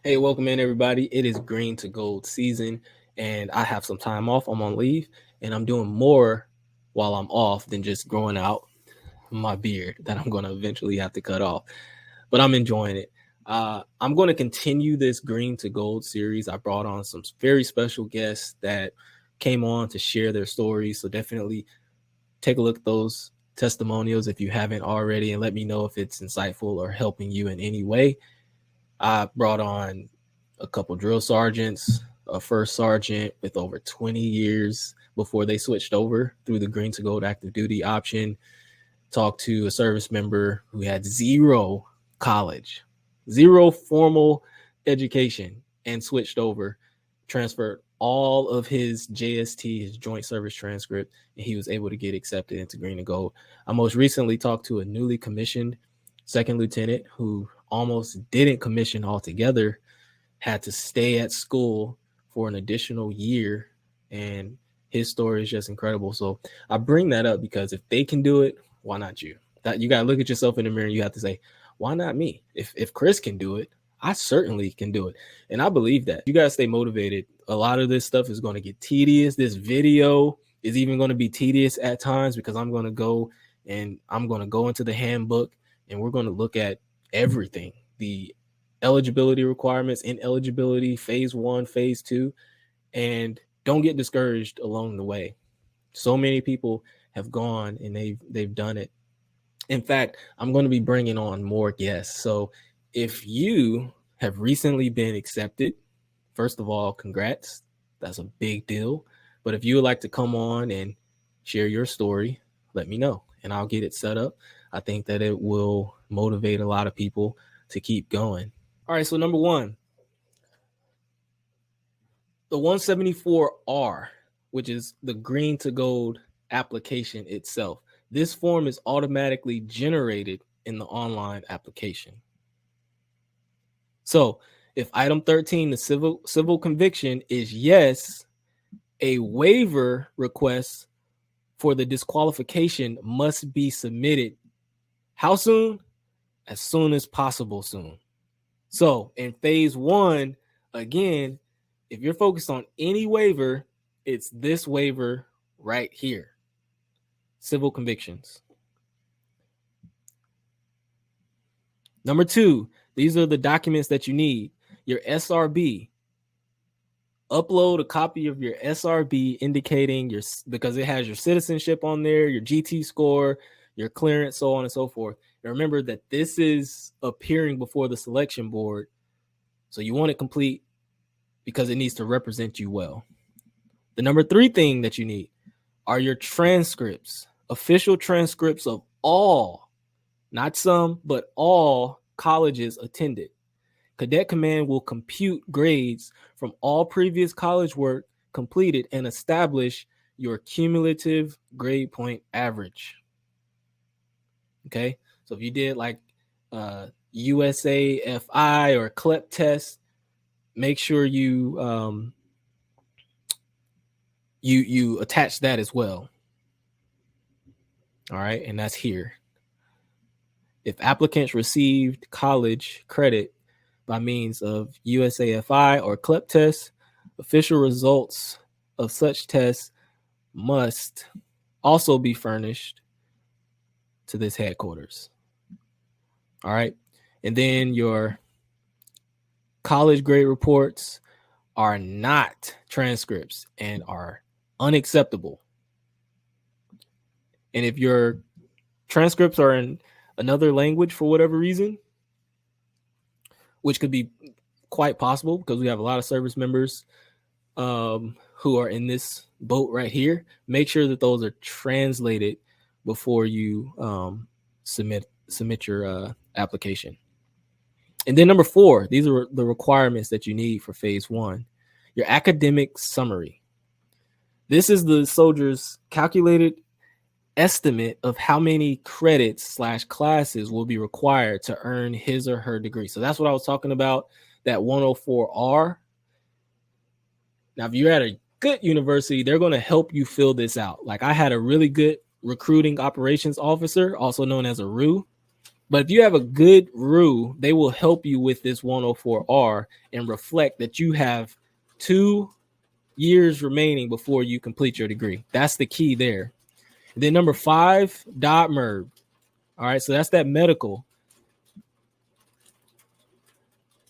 Hey, welcome in everybody. It is green to gold season and I have some time off. I'm on leave and I'm doing more while I'm off than just growing out my beard that I'm going to eventually have to cut off. But I'm enjoying it. I'm going to continue this green to gold series. I brought on some very special guests that came on to share their stories. So definitely take a look at those testimonials if you haven't already and let me know if it's insightful or helping you in any way. I brought on a couple drill sergeants, a first sergeant with over 20 years before they switched over through the green to gold active duty option. Talked to a service member who had zero college, zero formal education, and switched over, transferred all of his JST, his joint service transcript, and he was able to get accepted into green and gold. I most recently talked to a newly commissioned second lieutenant who almost didn't commission altogether, had to stay at school for an additional year, and his story is just incredible. So I bring that up because if they can do it, why not you? That you got to look at yourself in the mirror and you have to say, why not me? If Chris can do it, I certainly can do it. And I believe that. You guys stay motivated. A lot of this stuff is going to get tedious. This video is even going to be tedious at times because I'm going to go into the handbook and we're going to look at everything, the eligibility requirements, ineligibility, phase 1, phase 2, and don't get discouraged along the way. So many people have gone and they've done it. In fact, I'm going to be bringing on more guests. So if you have recently been accepted, first of all, congrats. That's a big deal. But if you would like to come on and share your story, let me know and I'll get it set up. I think that it will motivate a lot of people to keep going. All right, so number one, the 174R, which is the green to gold application itself. This form is automatically generated in the online application. So if item 13, the civil conviction is yes, a waiver request for the disqualification must be submitted. How soon? As soon as possible soon. So in phase 1, again, if you're focused on any waiver, it's this waiver right here. Civil convictions. Number 2, these are the documents that you need. Your SRB. Upload a copy of your SRB indicating because it has your citizenship on there, your GT score, your clearance, so on and so forth. And remember that this is appearing before the selection board. So you want it complete because it needs to represent you well. The number 3 thing that you need are your transcripts, official transcripts of all, not some, but all colleges attended. Cadet Command will compute grades from all previous college work completed and establish your cumulative grade point average. Okay, so if you did like USAFI or CLEP test, make sure you you attach that as well. All right, and that's here. If applicants received college credit by means of USAFI or CLEP tests, official results of such tests must also be furnished to this headquarters. All right, and then your college grade reports are not transcripts and are unacceptable. And if your transcripts are in another language for whatever reason, which could be quite possible because we have a lot of service members who are in this boat right here, make sure that those are translated before you submit your application. And then number 4, these are the requirements that you need for phase 1. Your academic summary. This is the soldier's calculated estimate of how many credits / classes will be required to earn his or her degree. So that's what I was talking about, that 104R. Now, if you're at a good university, they're going to help you fill this out. Like I had a really good recruiting operations officer, also known as a RU. But if you have a good RU, they will help you with this 104R and reflect that you have 2 years remaining before you complete your degree. That's the key there. And then number 5, .merb. All right, so that's that medical.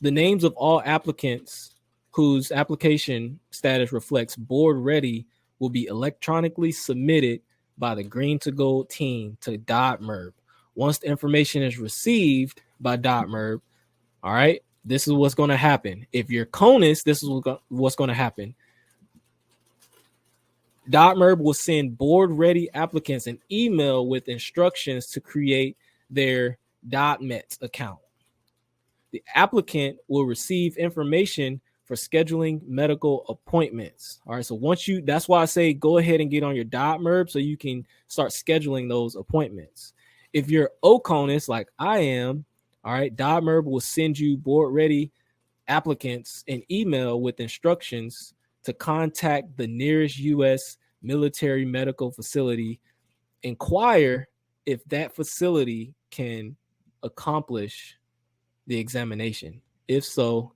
The names of all applicants whose application status reflects board ready will be electronically submitted by the Green to Gold team to .merb. Once the information is received by .merb, all right, this is what's going to happen. If you're CONUS, this is what's going to happen. .merb will send board ready applicants an email with instructions to create their .met account. The applicant will receive information for scheduling medical appointments. All right, so that's why I say go ahead and get on your .merb so you can start scheduling those appointments. If you're OCONUS like I am, all right, .merb will send you board ready applicants an email with instructions to contact the nearest U.S. military medical facility, inquire if that facility can accomplish the examination. If so,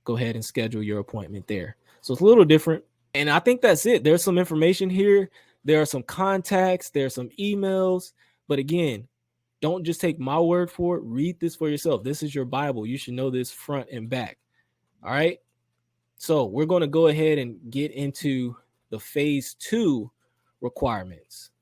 go ahead and schedule your appointment there. So it's a little different. And I think that's it. There's some information here. There are some contacts. There are some emails. But again, don't just take my word for it. Read this for yourself. This is your Bible. You should know this front and back. All right. So we're going to go ahead and get into the phase 2 requirements.